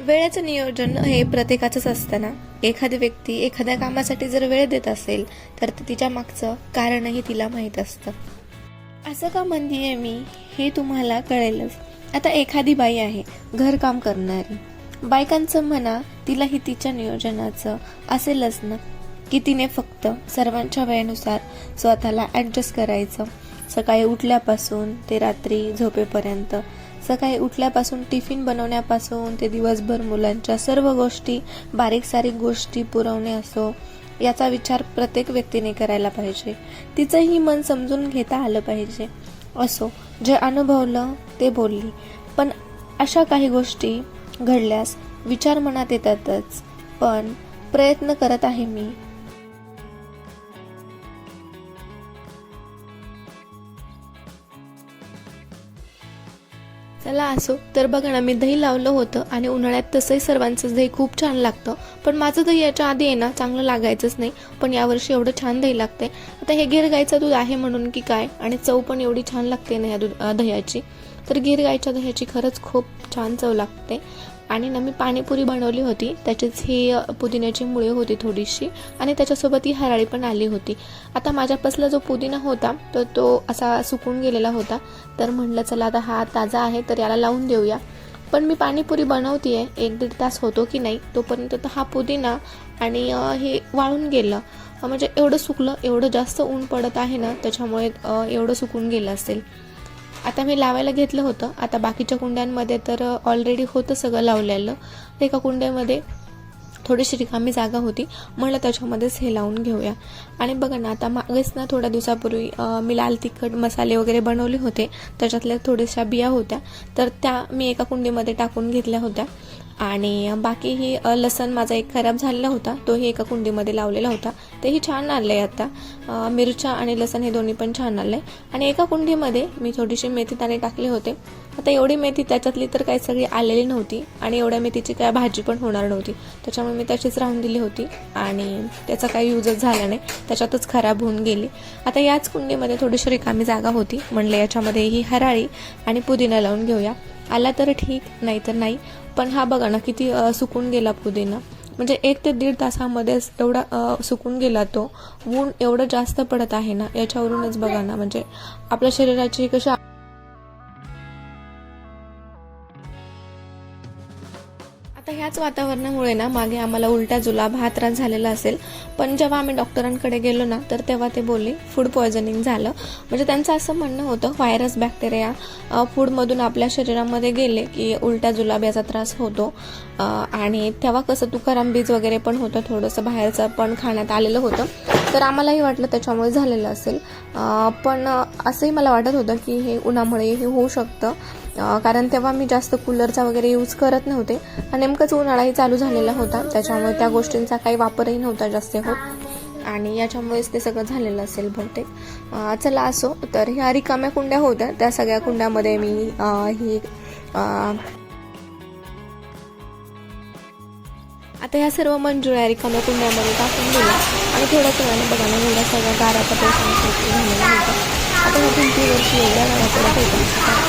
वेळेचं नियोजन हे प्रत्येकाचंच असतं ना. एखादी व्यक्ती एखाद्या कामासाठी जर वेळ देत असेल तर तिच्या मागचं कारणही तिला माहीत असतं. असं का म्हणतीये मी हे तुम्हाला कळेलच. आता एखादी बाई आहे घरकाम करणारी, बायकांचं म्हणा तिलाही तिच्या नियोजनाचं असेलच ना, की तिने फक्त सर्वांच्या वेळेनुसार स्वतःला ॲडजस्ट करायचं. सकाळी उठल्यापासून ते रात्री झोपेपर्यंत, सकाळी उठल्यापासून टिफिन बनवण्यापासून ते दिवसभर मुलांच्या सर्व गोष्टी, बारीक सारीक गोष्टी पुरवणे असो, याचा विचार प्रत्येक व्यक्तीने करायला पाहिजे. तिचंही मन समजून घेता आलं पाहिजे. असो, जे अनुभवलं ते बोलली, पण अशा काही गोष्टी घडल्यास विचार मनात येतातच. पण प्रयत्न करत आहे मी. चला असो, तर बघा ना, मी दही लावलं होतं आणि उन्हाळ्यात तसंही सर्वांचंच दही खूप छान लागतं. पण माझं दही याच्या आधी आहे ना चांगलं लागायचंच नाही, पण यावर्षी एवढं छान दही लागतंय. आता हे गिर गाईचं दूध आहे म्हणून की काय, आणि चव पण एवढी छान लागते ना या दह्याची. तर गिर गाईच्या दह्याची खरंच खूप छान चव लागते. आणि ना मी पाणीपुरी बनवली होती, त्याचीच ही पुदिन्याची मुळे होती थोडीशी, आणि त्याच्यासोबत ही हराळी पण आली होती. आता माझ्यापासला जो पुदिना होता तर तो असा सुकून गेलेला होता, तर म्हटलं चला आता हा ताजा आहे तर याला लावून देऊया. पण मी पाणीपुरी बनवतीये, 1-1.5 तास होतो की नाही तोपर्यंत तर हा पुदिना आणि हे वाळून गेलं. म्हणजे एवढं सुकलं, एवढं जास्त ऊन पडत आहे ना त्याच्यामुळे एवढं सुकून गेलं असेल. आता मी लावायला घेतलं होतं. आता बाकीच्या कुंड्यांमध्ये तर ऑलरेडी होतं सगळं लावलेलं. एका कुंड्यामध्ये थोडीशी रिकामी जागा होती, म्हणलं त्याच्यामध्येच हे लावून घेऊया. आणि बघा ना, आता मागेच ना थोड्या दिवसापूर्वी मी लाल तिखट मसाले वगैरे बनवले होते, त्याच्यातल्या थोड्याशा बिया होत्या, तर त्या मी एका कुंडीमध्ये टाकून घेतल्या होत्या. आणि बाकी लसण माझा एक खराब झालेला होता, तोही एका कुंडीमध्ये लावलेला होता, तेही छान आलं आहे. आता मिरच्या आणि लसण हे दोन्ही पण छान आलं आहे. आणि एका कुंडीमध्ये मी थोडीशी मेथी दाणे टाकले होते. आता एवढी मेथी त्याच्यातली तर काही सगळी आलेली नव्हती, आणि एवढ्या मेथीची काय भाजी पण होणार नव्हती, त्याच्यामुळे मी तशीच राहून दिली होती आणि त्याचा काही यूजच झाला नाही, त्याच्यातच खराब होऊन गेली. आता याच कुंडीमध्ये थोडीशी रिकामी जागा होती, म्हणलं याच्यामध्ये ही हराळी आणि पुदिना लावून घेऊया. आला तर ठीक, नाही तर नाही. पण हा बघा ना किती सुकून गेला पुदिना, म्हणजे 1 ते 1.5 तासामध्येच एवढा सुकून गेला तो. ऊन एवढं जास्त पडत आहे ना, याच्यावरूनच बघा ना, म्हणजे आपल्या शरीराची कशी. आता ह्याच वातावरणामुळे ना मागे आम्हाला उलट्या जुलाब हा त्रास झालेला असेल, पण जेव्हा आम्ही डॉक्टरांकडे गेलो ना तर तेव्हा ते बोलले फूड पॉयझनिंग झालं. म्हणजे त्यांचं असं म्हणणं होतं व्हायरस बॅक्टेरिया फूडमधून आपल्या शरीरामध्ये गेले की उलट्या जुलाब याचा त्रास होतो. आणि तेव्हा कसं तुकाराम बीज वगैरे पण होतं, थोडंसं बाहेरचं पण खाण्यात आलेलं होतं, तर आम्हालाही वाटलं त्याच्यामुळे झालेलं असेल. पण असंही मला वाटत होतं की हे उन्हामुळे हे होऊ शकतं, कारण तेव्हा मी जास्त कूलरचा वगैरे यूज करत नव्हते, नेमकंच उन्हाळाही चालू झालेला होता, त्याच्यामुळे त्या गोष्टींचा काही वापरही नव्हता जास्त होत, आणि याच्यामुळेच ते सगळं झालेलं असेल बहुतेक. चला असो, तर ह्या रिकाम्या कुंड्या होत्या, त्या सगळ्या कुंड्यामध्ये मी ही आता ह्या सर्व मंजुळ्या रिकाम्या कुंड्यामध्ये टाकून दिल्या, आणि थोड्याच वेळाने बघा ना एवढ्या सगळ्या गाराचा पैसा झालेला होता. आता ह्या भिंतीवरची एवढ्या गारा पडत होत्या,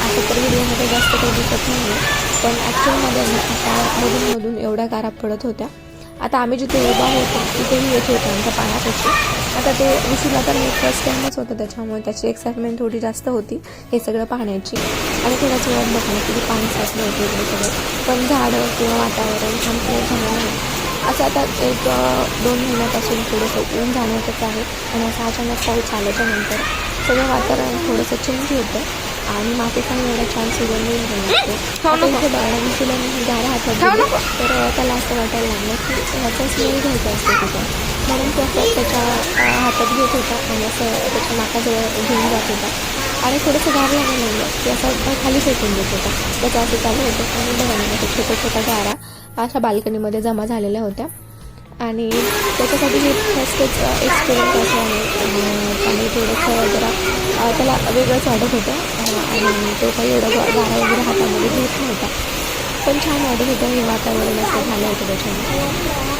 असं तर व्हिडिओमध्ये जास्त काही दिसत नाही आहे, पण ॲक्च्युअलमध्ये आता मधून एवढ्या गारा पडत होत्या. आता आम्ही जिथे उभा होतो तिथेही येत होतं आमच्या पाण्यापाशी. आता ते विषूला तर मी फर्स्ट टाईमच होतं, त्याच्यामुळे त्याची एक्साइटमेंट थोडी जास्त होती हे सगळं पाहण्याची. आणि थोड्याच वेळात बघा किती पाणी साचलं होतं इकडे सगळं, पण झाडं किंवा वातावरण छान क्लिअर झालं नाही. असं आता 1-2 महिन्यापासून थोडंसं ऊन जाणवतच आहे, आणि असं अचानक पाऊस आल्याच्यानंतर सगळं वातावरण थोडंसं चेंज होतं, आणि माती पण एवढा छान सुगंध येतो. आता इथे बघा विषूला मी गारा हातात दिली, तर त्याला असं वाटायला लागलं की ह्याचा स्मेल घ्यायचा असतो तिथं, म्हणून तो असं त्याच्या हातात घेत होता आणि असं त्याच्या नाकाजवळ घेऊन जात होता, आणि थोडंसं गार लागायला लागलं की असं खाली फेकून देत होता. त्याचं असं चालू होतं, आणि बघा ना असं छोट्या गारा अशा बाल्कनीमध्ये जमा झालेल्या होत्या. आणि त्याच्यासाठी हे फर्स्टच एक्सपिरियन्स असं आहे, आणि थोडंसं जरा त्याला वेगळंच वाटत होतं, आणि तो काही एवढं गारा वगैरे हातामध्ये घेत नव्हता, पण छान वाटत होतं हे वातावरण असं झालं होतं त्याच्यामुळे.